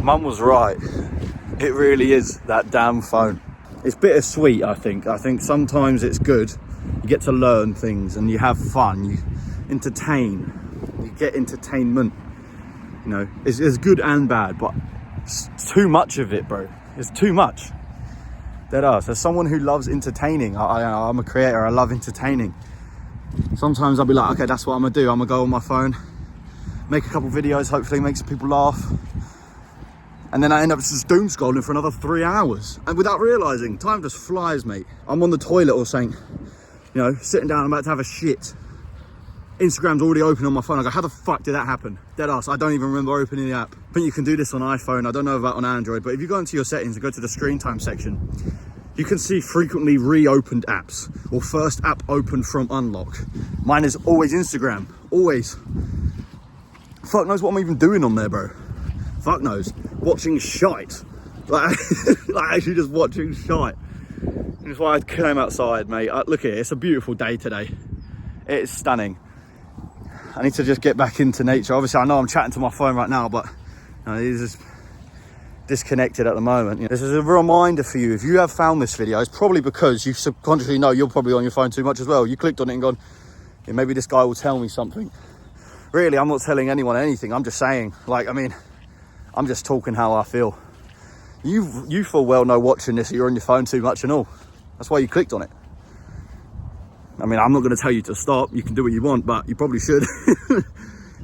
Mum was right. It really is that damn phone. It's bittersweet, I think. I think sometimes it's good. You get to learn things and you have fun. You entertain. You get entertainment. You know, it's good and bad, but it's too much of it, bro. It's too much. As someone who loves entertaining, I'm a creator. I love entertaining. Sometimes I'll be like, okay, that's what I'm gonna do. I'm gonna go on my phone, make a couple videos, hopefully makes people laugh. And then I end up just doom scrolling for another 3 hours. And without realizing, time just flies, mate. I'm on the toilet or something, you know, sitting down, I'm about to have a shit. Instagram's already open on my phone. I go, how the fuck did that happen? Deadass, I don't even remember opening the app. I think you can do this on iPhone. I don't know about on Android, but if you go into your settings and go to the screen time section, you can see frequently reopened apps or first app opened from unlock. Mine is always Instagram, always. Fuck knows what I'm even doing on there, bro. Fuck knows. Watching shite. Like actually just watching shite. That's why I came outside, mate. Look here, it's a beautiful day today. It's stunning. I need to just get back into nature. Obviously, I know I'm chatting to my phone right now, but it's just disconnected at the moment. This is a reminder for you. If you have found this video, it's probably because you subconsciously know you're probably on your phone too much as well. You clicked on it and gone, yeah, maybe this guy will tell me something. Really, I'm not telling anyone anything. I'm just saying, like, I mean, I'm just talking how I feel. You full well know watching this, you're on your phone too much and all. That's why you clicked on it. I mean, I'm not going to tell you to stop. You can do what you want, but you probably should.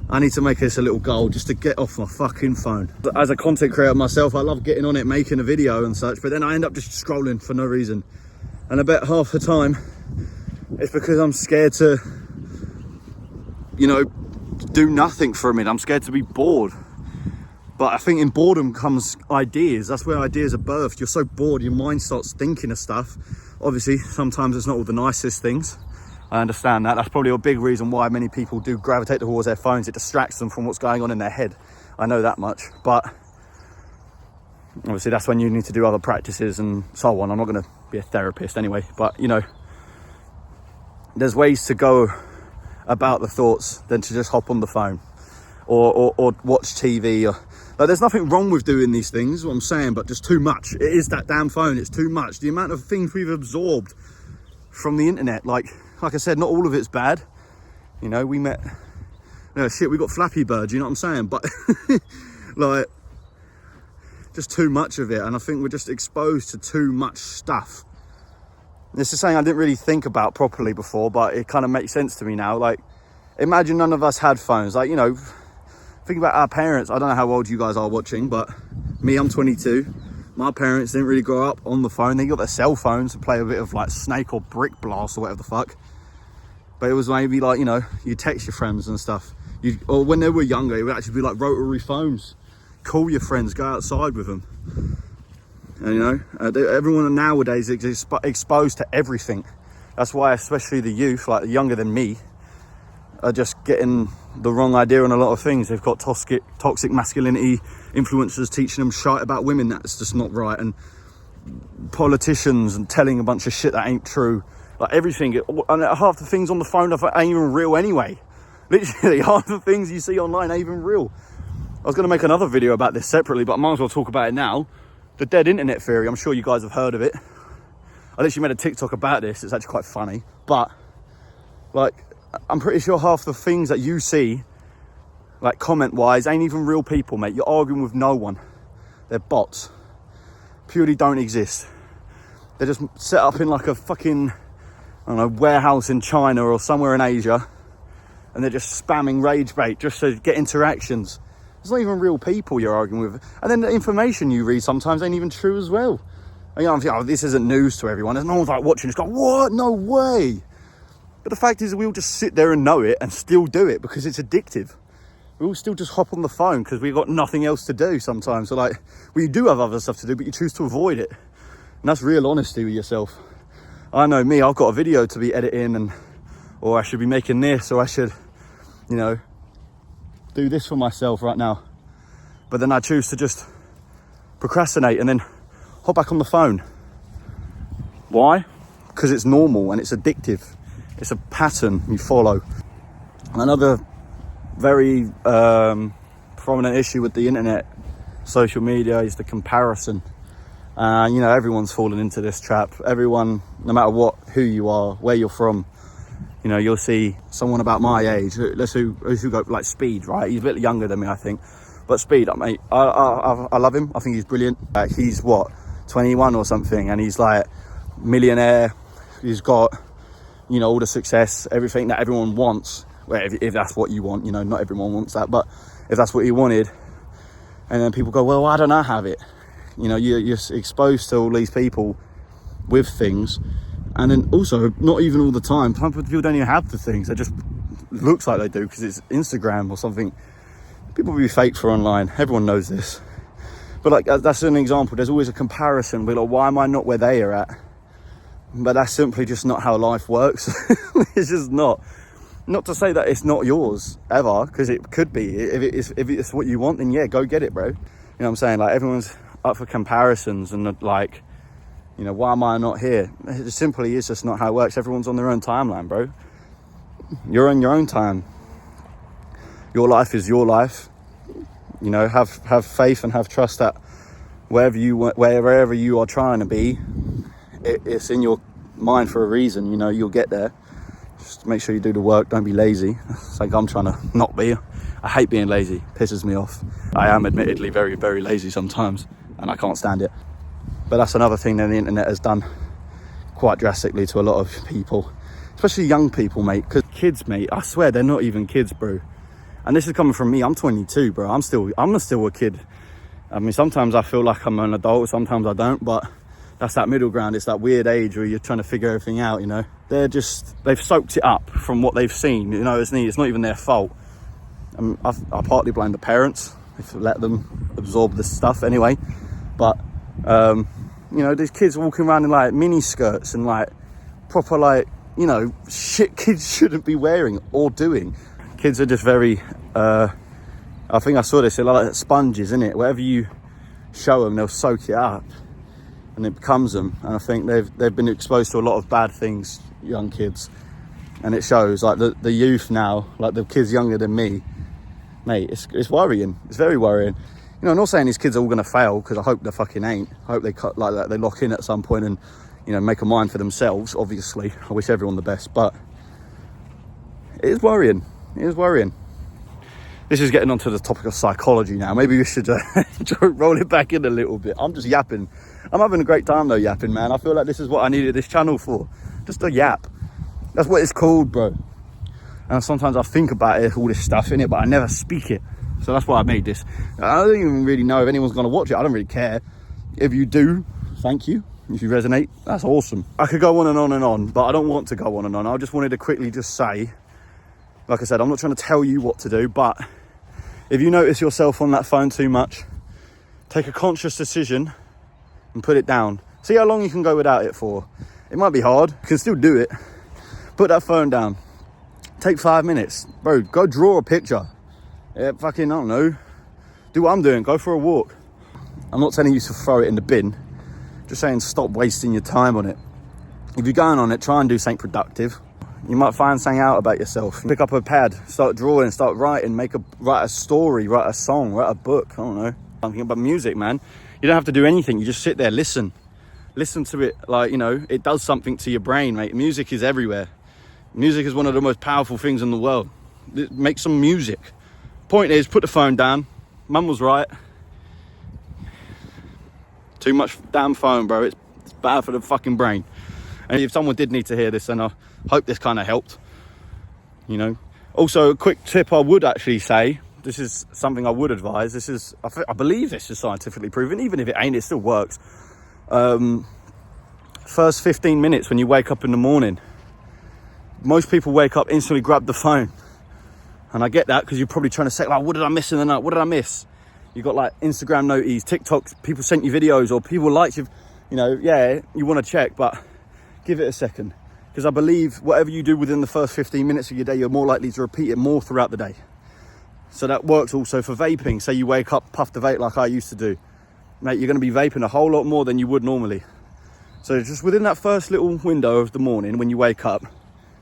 I need to make this a little goal just to get off my fucking phone. As a content creator myself, I love getting on it, making a video and such, but then I end up just scrolling for no reason. And I bet half the time it's because I'm scared to, you know, do nothing for a minute. I'm scared to be bored. But I think in boredom comes ideas. That's where ideas are birthed. You're so bored, your mind starts thinking of stuff. Obviously, sometimes it's not all the nicest things. I understand that. That's probably a big reason why many people do gravitate towards their phones. It distracts them from what's going on in their head. I know that much. But obviously, that's when you need to do other practices and so on. I'm not going to be a therapist anyway. But, you know, there's ways to go about the thoughts than to just hop on the phone or watch TV. Like, there's nothing wrong with doing these things, what I'm saying, but just too much. It is that damn phone, it's too much. The amount of things we've absorbed from the internet, like I said, not all of it's bad. You know, we met, we got Flappy Bird, you know what I'm saying? But like, just too much of it. And I think we're just exposed to too much stuff. This is something I didn't really think about properly before, but it kind of makes sense to me now. Like, imagine none of us had phones. Like, you know, think about our parents. I don't know how old you guys are watching, but me, I'm 22. My parents didn't really grow up on the phone. They got their cell phones to play a bit of like Snake or Brick Blast or whatever the fuck. But it was maybe like, you know, you text your friends and stuff. Or when they were younger, it would actually be like rotary phones. Call your friends, go outside with them. And, you know, everyone nowadays is exposed to everything. That's why especially the youth, like younger than me, are just getting the wrong idea on a lot of things. They've got toxic masculinity influencers teaching them shite about women that's just not right, and politicians and telling a bunch of shit that ain't true. Like everything, and half the things on the phone ain't even real anyway. Literally, half the things you see online ain't even real. I was going to make another video about this separately, but I might as well talk about it now. The dead internet theory, I'm sure you guys have heard of it. I literally made a TikTok about this. It's actually quite funny, but like, I'm pretty sure half the things that you see, like comment-wise, ain't even real people, mate. You're arguing with no one. They're bots. Purely don't exist. They're just set up in like a fucking, I don't know, warehouse in China or somewhere in Asia, and they're just spamming rage bait just to get interactions. It's not even real people you're arguing with. And then the information you read sometimes ain't even true as well. And, you know, I'm thinking, oh, this isn't news to everyone. There's no one's like watching this going, what? No way. But the fact is, we all just sit there and know it and still do it because it's addictive. We all still just hop on the phone because we've got nothing else to do sometimes. So like, well, you do have other stuff to do, but you choose to avoid it. And that's real honesty with yourself. I know me, I've got a video to be editing, or I should be making this, or I should, you know, do this for myself right now. But then I choose to just procrastinate and then hop back on the phone. Why? Because it's normal and it's addictive. It's a pattern you follow. Another very prominent issue with the internet social media is the comparison. You know, everyone's fallen into this trap. Everyone, no matter who you are, where you're from, you know, you'll see someone about my age. Let's who go like Speed, right? He's a bit younger than me, I think. But Speed, mate, I love him. I think he's brilliant. He's what, 21 or something, and he's like millionaire. He's got, you know, all the success, everything that everyone wants. Well, if that's what you want, you know, not everyone wants that, but if that's what you wanted, and then people go, well, why don't I have it? You know, you're exposed to all these people with things, and then also not even all the time. Some people don't even have the things. It just looks like they do because it's Instagram or something. People will be fake for online. Everyone knows this. But like, that's an example. There's always a comparison. We're like, why am I not where they are at? But that's simply just not how life works. It's just not. Not to say that it's not yours ever, because it could be. If it's what you want, then yeah, go get it, bro. You know what I'm saying? Like, everyone's up for comparisons and like, you know, why am I not here? It simply is just not how it works. Everyone's on their own timeline, bro. You're on your own time. Your life is your life. You know, have faith and have trust that wherever you are trying to be, it's in your mind for a reason. You know, you'll get there. Just make sure you do the work. Don't be lazy. It's like I'm trying to not be. I hate being lazy. It pisses me off. I am admittedly very, very lazy sometimes, and I can't stand it. But that's another thing that the internet has done quite drastically to a lot of people, especially young people, mate. Because kids, mate, I swear they're not even kids, bro. And this is coming from me. I'm 22, bro. I'm still a kid. I mean, sometimes I feel like I'm an adult, sometimes I don't, but that's that middle ground. It's that weird age where you're trying to figure everything out, you know. They've soaked it up from what they've seen, you know. It's not even their fault. I partly blame the parents if they let them absorb this stuff anyway. But, you know, these kids walking around in like mini skirts and like proper like, you know, shit kids shouldn't be wearing or doing. Kids are just very, I think I saw this, they're like sponges, isn't it? Whatever you show them, they'll soak it up and it becomes them. And I think they've been exposed to a lot of bad things, young kids. And it shows, like the youth now, like the kids younger than me, mate, it's worrying. It's very worrying. You know, I'm not saying these kids are all going to fail, because I hope they fucking ain't. I hope they lock in at some point and, you know, make a mind for themselves, obviously. I wish everyone the best, but it is worrying. It is worrying. This is getting onto the topic of psychology now. Maybe we should roll it back in a little bit. I'm just yapping. I'm having a great time though, yapping, man. I feel like this is what I needed this channel for. Just a yap. That's what it's called, bro. And sometimes I think about it, all this stuff in it, but I never speak it. So that's why I made this. I don't even really know if anyone's going to watch it. I don't really care. If you do, thank you. If you resonate, that's awesome. I could go on and on and on, but I don't want to go on and on. I just wanted to quickly just say, like I said, I'm not trying to tell you what to do, but if you notice yourself on that phone too much, take a conscious decision and put it down. See how long you can go without it for. It might be hard, you can still do it. Put that phone down. Take 5 minutes. Bro, go draw a picture. Yeah, fucking, I don't know. Do what I'm doing, go for a walk. I'm not telling you to throw it in the bin. Just saying stop wasting your time on it. If you're going on it, try and do something productive. You might find something out about yourself. Pick up a pad, start drawing, start writing, write a story, write a song, write a book, I don't know. Something about music, man. You don't have to do anything, you just sit there, listen to it. Like, you know, it does something to your brain, mate. Music is everywhere. Music is one of the most powerful things in the world. Make some music. Point is, put the phone down. Mum was right. Too much damn phone, bro. It's bad for the fucking brain. And if someone did need to hear this, then I hope this kind of helped, you know. Also, a quick tip I would actually say, this is something I would advise. I believe this is scientifically proven. Even if it ain't, it still works. First 15 minutes when you wake up in the morning, most people wake up, instantly grab the phone. And I get that, because you're probably trying to say, like, what did I miss in the night? What did I miss? You got like Instagram noties, TikTok, people sent you videos, or people liked you, you know, yeah, you want to check, but give it a second. Because I believe whatever you do within the first 15 minutes of your day, you're more likely to repeat it more throughout the day. So that works also for vaping. Say you wake up, puff the vape like I used to do. Mate, you're going to be vaping a whole lot more than you would normally. So just within that first little window of the morning when you wake up,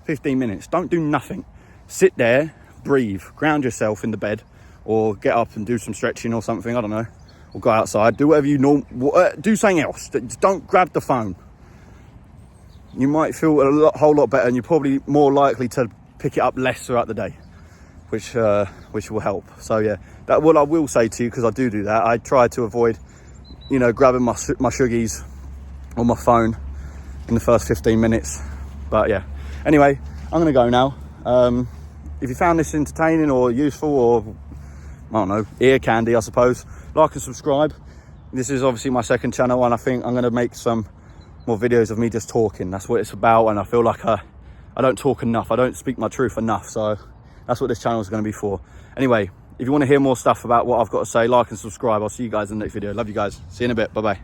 15 minutes, don't do nothing. Sit there, breathe, ground yourself in the bed, or get up and do some stretching or something, I don't know. or go outside, do whatever you do something else. Just don't grab the phone. You might feel a whole lot better, and you're probably more likely to pick it up less throughout the day, which will help. So yeah, that what I will say to you, because I do that. I try to avoid, grabbing my suggies on my phone in the first 15 minutes. But yeah, anyway, I'm gonna go now. If you found this entertaining or useful, or I don't know, ear candy, I suppose, like and subscribe. This is obviously my second channel, and I think I'm gonna make some more videos of me just talking. That's what it's about, and I feel like I don't talk enough. I don't speak my truth enough, so that's what this channel is going to be for. Anyway, if you want to hear more stuff about what I've got to say, like and subscribe. I'll see you guys in the next video. Love you guys. See you in a bit. Bye bye.